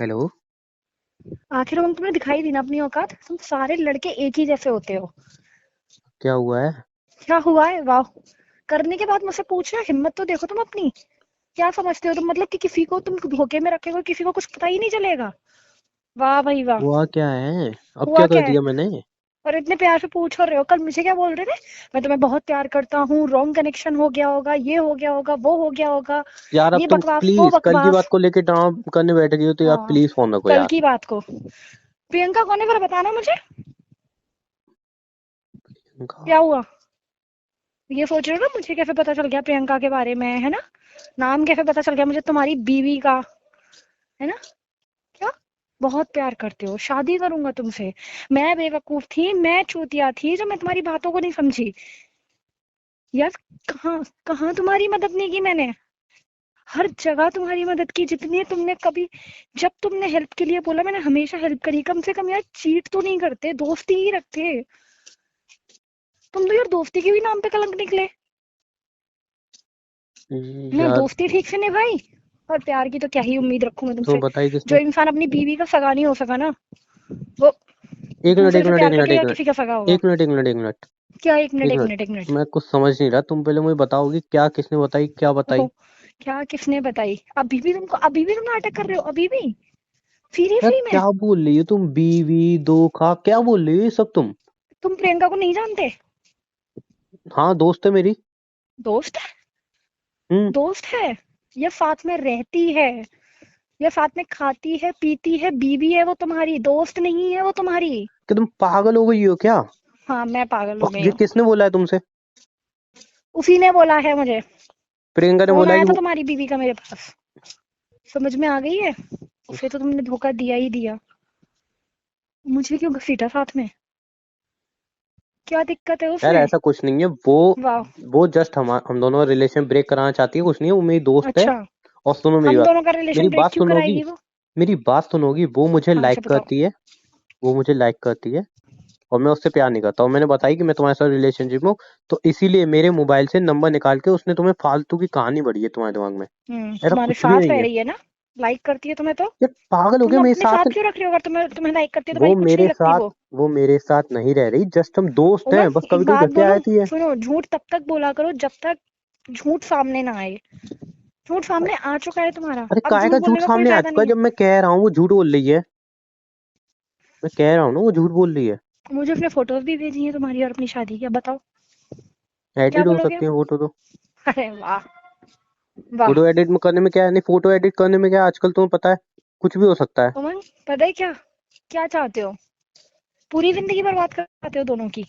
Hello. आखिर उम्र तुमने दिखाई दी ना अपनी औकात। तुम सारे लड़के एक ही जैसे होते हो। क्या हुआ है? क्या हुआ है? वाह। करने के बाद मुझसे पूछना, हिम्मत तो देखो तुम अपनी। क्या समझते हो तुम, मतलब कि किसी को तुम धोखे में रखेगे, किसी को कुछ पता ही नहीं चलेगा। वाह भाई वाह। हुआ क्या है? अब हुआ क्या कर क्या है? दिया मैंने? और इतने प्यार से पूछ रहे हो, कल मुझे क्या बोल रहे थे? मैं तुम्हें बहुत प्यार करता हूँ, रॉन्ग कनेक्शन हो गया होगा, ये हो गया होगा, वो हो गया होगा। यार अब ये तुम बकवास, वो प्लीज कल की बात बकवास। को लेके ड्रामा करने बैठ गई हो तो यार हाँ। प्लीज फोन रखो कल यार। की बात को। प्रियंका कौन है जरा बताना मुझे। इनका। क्या हुआ? ये सोच रहे हो ना मुझे कैसे पता चल गया प्रियंका के बारे में, है ना? नाम कैसे पता चल गया मुझे तुम्हारी बीवी का, है ना? क्या? बहुत प्यार करते हो, शादी करूंगा तुमसे। मैं बेवकूफ थी, मैं चूतिया थी जो मैं तुम्हारी बातों को नहीं समझी। यार, कहाँ कहाँ तुम्हारी मदद नहीं की मैंने। हर जगह तुम्हारी मदद की जितनी तुमने कभी। जब तुमने हेल्प के लिए बोला मैंने हमेशा हेल्प करी। कम से कम यार चीट तो नहीं करते, दोस्ती ही रखते। तुम तो यार दोस्ती के भी नाम पे कलंक निकले। ना यार दोस्ती ठीक से निभाई, और प्यार की तो क्या ही उम्मीद रखूं मैं तुम्हें तुमसे। बताई जो किसने? इंसान अपनी बीवी का सगा नहीं हो सका ना, वो एक मिनट दूसरे एक से मिनट एक प्यार मिनट करके एक या मिनट किसी का सगा होगा। एक मिनट एक मिनट एक मिनट क्या एक मिनट एक एक मिनट। मिनट एक मिनट? मैं कुछ समझ नहीं रहा, तुम पहले मुझे बताओगी क्या किसने बताई, क्या ओहो। बताई? क्या किसने बताई? अभी भी तुम नाटक कर रहे हो, अभी भी यार फ्री में। क्या बोल रही हो तुम? बीवी धोखा क्या बोल रही हो ये सब तुम? तुम प्रियंका को नहीं जानते? हाँ दोस्त है मेरी। दोस्त है? हम्म। दोस्त है? या साथ में रहती है, या साथ में खाती है पीती है, बीवी है वो तुम्हारी, दोस्त नहीं है वो तुम्हारी। क्या तुम पागल हो गई हो क्या? हाँ, मैं पागल हो गई ये हूँ। किसने बोला है तुमसे? उसी ने बोला है मुझे। प्रियंका ने फोन बोला है आया कि था वो। तुम्हारी बीवी का मेरे पास। समझ में आ गई है? उसे तो तुमने धोखा दिया ही दिया। मुझे क्यों घसीटा साथ में? क्या दिक्कत है यार उसमें? ऐसा कुछ नहीं है वो। वाह। वो जस्ट हम दोनों रिलेशन ब्रेक कराना चाहती है, कुछ नहीं है, वो मेरी दोस्त है। अच्छा। और सुनो मेरी हम बात। दोनों का मेरी रिलेशन ब्रेक बात क्यों सुनोगी? कराएगी वो? मेरी बात सुनोगी, वो मुझे हाँ, लाइक अच्छा बताओ। करती है। वो मुझे लाइक करती है। और मैं उससे प्यार नहीं करता, और मैंने बताई कि मैं तुम्हारे साथ रिलेशनशिप में हूँ। तो इसीलिए मेरे मोबाइल से नंबर निकाल के उसने तुम्हें फालतू की कहानी बढ़ी है तुम्हारे दिमाग में। ऐसा तुम्हारे कुछ भी साथ नहीं रह है। रही है ना? लाइक करती है तुम्हें तो? यार पागल हो गया तुम मेरे अपने साथ। साथ क्यों रख रहे हो? अगर तुम्हें तुम्हें लाइक करती है तो वो भाई कुछ नहीं मेरे लगती साथ वो। वो मेरे साथ नहीं रह रही, जस्ट हम दोस्त हैं, बस उमंग, कभी एक कभी बात घर पे बोलूं? आती है। सुनो, झूठ तब तक बोला करो जब तक झूठ सामने ना आए। झूठ सामने आ चुका है तुम्हारा, अरे अब काहे झूठ का झूठ बोलने का कोई सामने आ फायदा चुका है? नहीं है। जब मैं कह रहा हूँ वो झूठ बोल रही है। मैं कह रहा हूँ ना वो झूठ बोल रही है। मुझे उसने फोटोज भी भेजी है तुम्हारी और अपनी शादी की, अब बताओ क्या एडिट हो बोलोगे सकती अब? है फोटो तो। अरे वाह। वाह। फोटो एडिट में करने में क्या है? नहीं, फोटो एडिट करने में क्या है, आजकल तुम्हें पता है कुछ भी हो सकता है। उमंग, पता है क्या? क्या चाहते हो? पूरी जिंदगी बर्बाद कराते हो दोनों की।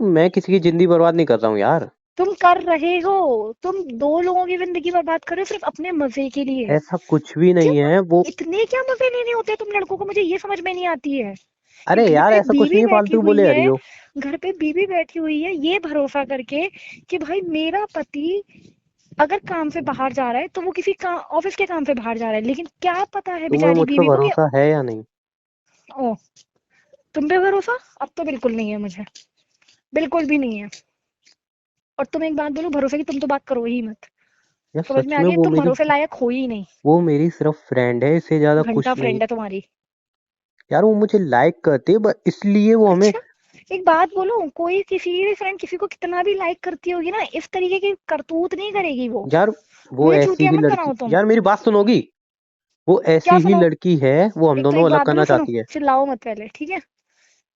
मैं किसी की जिंदगी बर्बाद नहीं कर रहा हूँ यार। तुम कर रहे हो। तुम दो लोगों की जिंदगी बर्बाद कर रहे हो सिर्फ अपने मजे के लिए। ऐसा कुछ भी क्यों? नहीं है वो। इतने क्या मजे लेने होते हैं तुम लड़कों को, मुझे ये समझ में नहीं आती है। कि अरे घर यार पे ऐसा कुछ बीवी नहीं है, बैठी फालतू हुई बोले आ रही है। हो। घर पे बीवी बैठी हुई है ये भरोसा करके कि भाई मेरा पति अगर काम से बाहर जा रहा है तो वो किसी काम, ऑफिस के काम से बाहर जा रहा है, लेकिन क्या पता है तुम्हें बेचारी मुझ पर बीवी को कि भरोसा है या नहीं? ओ, तुम पे भरोसा अब तो बिल्कुल नहीं है मुझे। बिल्कुल भी नहीं है। और तुम एक बात बोलो, भरोसे की तुम तो बात करो ही मत। यार समझ सच में आ में गया तुम भरोसे लायक हो ही नहीं। वो मेरी सिर्फ फ्रेंड है, इससे ज्यादा घंटा कुछ नहीं। फ्रेंड है तुम्हारी। यार वो मुझे लाइक करती है, बस इसलिए वो हमें। अच्छा, एक बात बोलो, कोई किसी भी फ्रेंड किसी को कितना भी लाइक करती होगी ना, इस तरीके की करतूत नहीं करेगी वो। यार वो मुझे ऐसी चूतिया ही मत लड़की, बनाओ तुम। यार मेरी बात सुनोगी? वो क्या ऐसी ही सुनो? लड़की है, वो हम एक तो दोनों एक अलग बात बोलो, करना सुनो, चाहती है। चिल्लाओ मत पहले, ठीक है?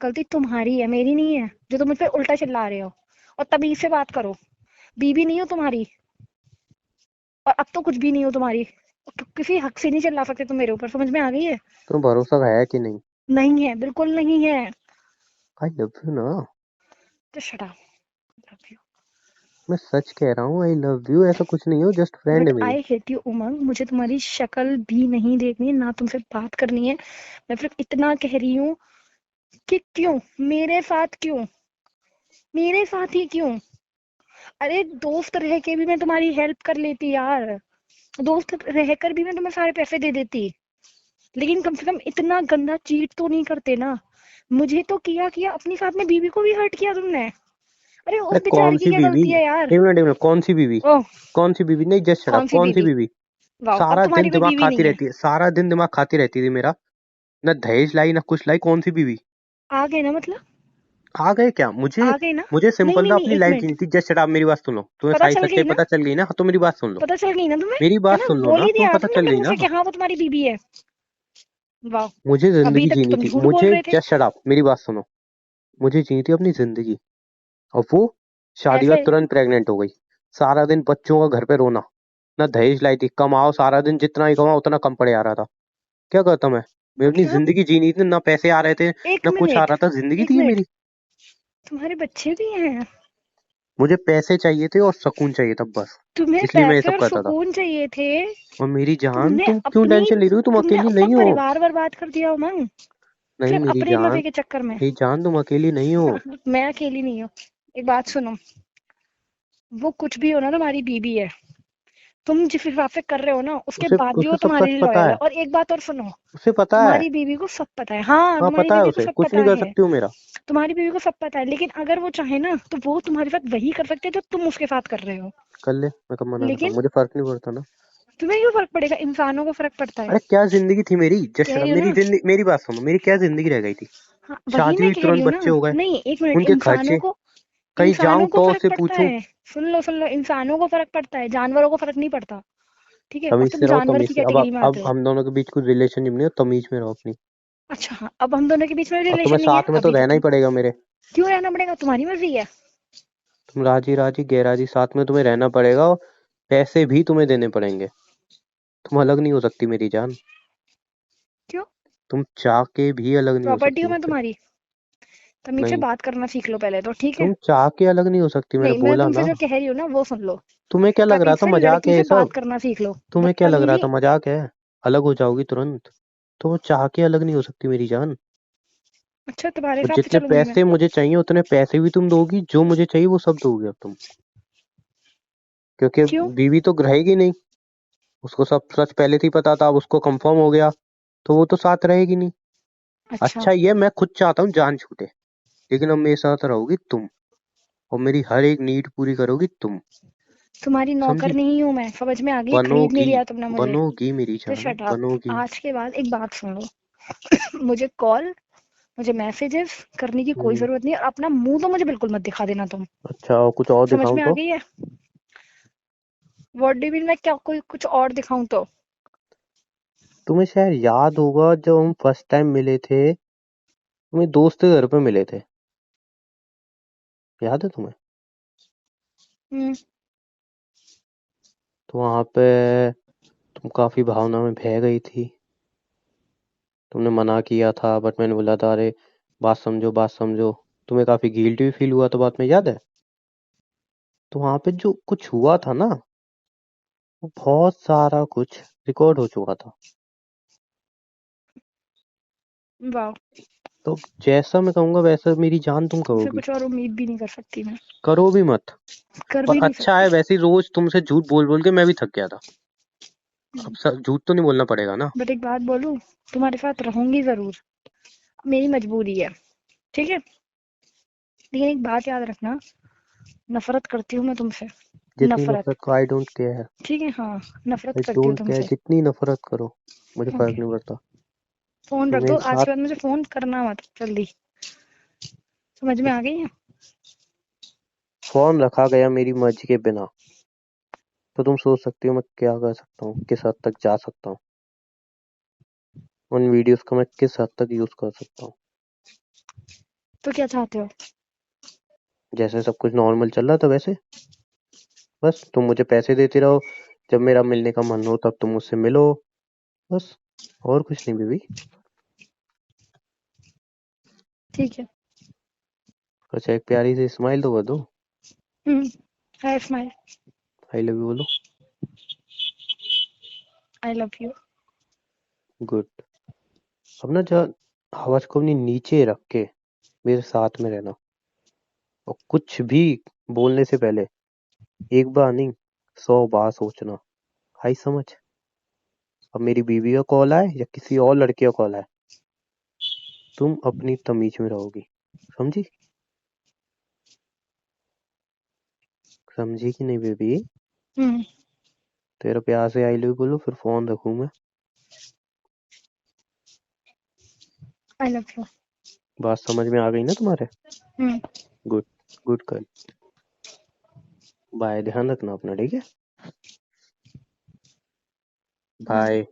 गलती तुम्हारी है, मेरी नहीं है, जो तुम मुझ पे उल्टा चिल्ला रहे हो। और तमीज से बात करो। बीबी नहीं हो तुम्हारी, और अब तो कुछ भी नहीं हो तुम्हारी। किसी हक से नहीं चिल्ला सकते तुम मेरे ऊपर, समझ में आ गई है? तुम्हें भरोसा है कि नहीं? नहीं है, बिल्कुल नहीं है। आई लव यू ना। तो शट अप। Love you. मैं सच कह रहा हूँ, आई लव यू, ऐसा कुछ नहीं हो, जस्ट फ्रेंड बट है मेरी। आई हेट यू उमंग, मुझे तुम्हारी शक्ल भी नहीं देखनी है, ना तुमसे बात करनी है। मैं सिर्फ इतना कह रही हूँ कि क्यों मेरे साथ, क्यों मेरे साथ ही क्यों? अरे दोस्त रह के भी मैं तुम्हारी हेल्प कर लेती यार। दोस्त रहकर भी मैं तुम्हें सारे पैसे दे देती। लेकिन कम से कम इतना गंदा चीट तो नहीं करते ना। मुझे तो किया किया, अपनी साथ में बीवी को भी हर्ट किया तुमने। अरे अरे उस कौन बेचारी की सी क्या बीवी? गलती है यार? एक मिनट, कौन सी बीवी? ओह। कौन सी बीवी? नहीं, जस्ट शट अप, कौन सी कौन सी बीवी? बीवी? वाह, अब सारा दिन तुम्हारी कोई दिमाग बीवी खाती नहीं है। रहती है, सारा दिन दिमाग खाती रहती थी मेरा। ना दहेज लाई ना कुछ लाई, कौन सी बीवी? आ गए ना मतलब? आ गए क्या? मुझे आ गए ना? मुझे नहीं सिंपल नहीं सा नहीं, अपनी एक लाइफ मिनट। जीनी थी। जस्ट आप मेरी बात सुनो, तुम्हें पता सारी चल गई सच्चाई ना? पता चल गई ना? हाँ, तो मेरी बात सुन लो, पता चल गई ना तुम्हें? मेरी है बात ना, सुन लो बोल ना, ही तुम्हें दिया पता तुमने चल अपने गई मुंह ना। से कि हाँ वो तुम्हारी बीबी है। वाह। मुझे अभी जिंदगी तक तो जीनी तुम थी, झूठ बोल मुझे रहे थे। जस्ट शट अप, मेरी बात सुनो। मुझे जीनी थी अपनी जिंदगी, और वो शादी के बाद ऐसे तुरंत प्रेग्नेंट हो गई। सारा दिन बच्चों का घर पे रोना, ना दहेज लाई थी, कमाओ सारा दिन, जितना ही कमाओ उतना कम पड़े आ रहा था। क्या करता मैं अपनी मतलब? जिंदगी जीनी थी, ना पैसे आ रहे थे एक ना कुछ आ मिनट, रहा था, जिंदगी एक थी ये मिनट, मेरी। तुम्हारे बच्चे भी हैं? मुझे पैसे चाहिए थे और सुकून चाहिए था बस, तुम्हें इसलिए मैं ये पैसे सब और करता था। सुकून चाहिए थे? और मेरी जान, तुमने तुम क्यों अपनी टेंशन ले रही हो? तुम तुमने अकेली अपना नहीं हो। परिवार बर्बाद कर दिया उमंग, नहीं सिर्फ मेरी अपने जान, मजे के चक्कर में। मेरी जान तुम अकेली नहीं हो। मैं अकेली नहीं हूँ। एक बात सुनो, वो कुछ भी हो ना तुम्हारी बीबी है। तुम जिस हिसाब से कर रहे हो ना, उसके उसे बाद भी उसे वो सब तुम्हारे कुछ लिए पता लॉयल है। है, और एक बात और सुनो, उसे पता है। तुम्हारी बीवी को सब पता है। हाँ, हाँ तुम्हारी पता है, बीवी को उसे सब कुछ पता नहीं कर है। सकती हो मेरा। तुम्हारी बीवी को सब पता है, लेकिन अगर वो चाहे ना तो वो तुम्हारे साथ वही कर सकते हैं जो तुम उसके साथ कर रहे हो। कर ले, मैं कब मना कर रहा लेकिन हूँ, मुझे फर्क नहीं पड़ता ना। तुम्हें क्यों फर्क पड़ेगा? इंसानों को फर्क पड़ता है। अरे क्या जिंदगी थी मेरी, जस्ट कह रही हूँ मेरी ना। जिंदगी, मेरी बात सुनो, मेरी क्या जिंदगी रह गई थी? हाँ, वही शादी मैं हुई, कह रही तुरंत हूँ ना। बच्चे हो गए, नहीं, एक मिनट, उनके खर्चे, कहीं जाऊं इंसानों को तो फर्क उससे पड़ता पूछूं। है। सुन लो, इंसानों को फर्क पड़ता है, जानवरों को फर्क नहीं पड़ता। ठीक है, और तमीज तुम से रहो, जानवर तमीज की से। कैटेगरी में अब आते हो। हम दोनों के बीच कोई रिलेशनशिप नहीं है, तमीज में रहो अपनी। अच्छा हाँ, अब हम दोनों के बीच में और तुम्हें रिलेशन नहीं है, साथ में तो अभी से रहना ही तुम। पड़ेगा मेरे। क्यों रहना पड़ेगा? तुम्हारी मर्जी है। तुम राजी राजी गैराजी, साथ में तुम्हें रहना पड़ेगा, और पैसे भी तुम्हें देने पड़ेंगे। तुम अलग नहीं हो सकती मेरी जान, क्यों? तुम चाह के भी अलग नहीं हो प्रॉपर्टी सकती हूँ मैं मुझसे। तुम्हारी? तमीज से नहीं, बात करना सीख लो पहले तो, ठीक है? तुम चाह के अलग नहीं हो सकती, मैंने नहीं, मैं बोला तुमसे ना। जो कह रही हूँ ना वो सुन लो। तुम्हें क्या लग रहा तमीज था से मजाक लड़की है से ये बात सब? करना सीख लो। तुम्हें क्या लग रहा बदतमीजी। था मजाक है? अलग हो जाओगी तुरंत? तो वो चाह के अलग नहीं हो सकती मेरी जान। अच्छा, तुम्हारे और हिसाब से जितने चलूंगी मैं? पैसे मुझे चाहिए उतने पैसे भी तुम दोगी, जो मुझे चाहिए वो सब दोगे अब तुम। क्योंकि क्यों? बीवी तो रहेगी नहीं, उसको सब सच पहले से ही पता था, अब उसको कंफर्म हो गया, तो वो तो साथ रहेगी नहीं। अच्छा। अच्छा ये मैं खुद चाहता हूँ जान छूटे, लेकिन अब मेरे साथ रहोगी तुम, और मेरी हर एक नीड पूरी करोगी तुम। तुम्हारी नौकर समझी? नहीं हूँ मैं, समझ में आ गई? खरीद नहीं बनोगी, लिया तुमने मुझे। बनोगी मेरी तो जान, शट अप। बनोगी। आज के बाद एक बात सुन लो। मुझे कॉल, मुझे मैसेजेस करने की कोई हम्म। जरूरत नहीं है, और अपना मुंह तो मुझे बिल्कुल मत दिखा देना तुम। अच्छा, और कुछ और समझ दिखाऊं में आ तो? गई है? What do you mean? मैं क्या कोई कुछ और दिखाऊं तो? तुम्हें शायद याद होगा जब हम फर्स्ट टाइम मिले थे, तुम्हें दोस्त के घर पे मिले थे, याद है तुम्हें? हम्म। तो वहां पे तुम काफी भावना में बह गई थी, तुमने मना किया था, बट मैंने बोला था अरे बात समझो, बात समझो। तुम्हें काफी गिल्ट भी फील हुआ तो बात में, याद है? तो वहां पे जो कुछ हुआ था ना, वो बहुत सारा कुछ रिकॉर्ड हो चुका था। वाह। तो जैसा मैं कहूंगा वैसा मेरी जान तुम तुमसे करोगी। कुछ और उम्मीद भी नहीं कर सकती मैं। करो भी मत। कर और भी नहीं अच्छा सकती। है, वैसे ही रोज तुमसे झूठ बोल बोल के मैं भी थक गया था। अब झूठ तो नहीं बोलना पड़ेगा ना। बट एक बात बोलूं, तुम्हारे साथ रहूंगी जरूर, मेरी मजबूरी है। ठीक है, लेकिन एक बात याद रखना, नफरत करती हूँ मैं तुमसे। जितनी नफरत। नफरत को, आई डोंट केयर। ठीक है, हाँ, नफरत आई करती हूँ डोंट केयर, तुमसे। जितनी नफरत करो, मुझे फर्क ओके। नहीं पड़ता। फोन तो रख मेरे दो आज साथ के बाद, मुझे फोन करना मत जल्दी। समझ में आ गई है? फोन रखा गया मेरी मर्जी के बिना, तो तुम सोच सकती हो मैं क्या कर सकता हूँ, किस हद तक जा सकता हूँ, उन वीडियोस को मैं किस हद तक यूज कर सकता हूँ। तो क्या चाहते हो? जैसे सब कुछ नॉर्मल चल रहा था वैसे, बस तुम मुझे पैसे देते रहो, जब मेरा मिलने का मन हो तब तुम मुझसे मिलो, बस। और कुछ नहीं बेबी। ठीक है। अच्छा एक प्यारी सी स्माइल तो कर दो। हाय स्माइल। आई लव यू बोलो। I love you. गुड। अब ना जरा आवाज को अपनी नीचे रख के मेरे साथ में रहना, और कुछ भी बोलने से पहले एक बार नहीं 100 बार सोचना। आई समझ? अब मेरी बीवी का कॉल आए या किसी और लड़के का कॉल आए, तुम अपनी तमीज में रहोगी। समझी? समझी कि नहीं बेबी? हम्म। तेरा प्यार से आई लव बोलो, फिर फोन रखूं मैं। I love you. बात समझ में आ गई ना तुम्हारे? Good, good girl. बाय, ध्यान रखना अपना, ठीक है? बाय।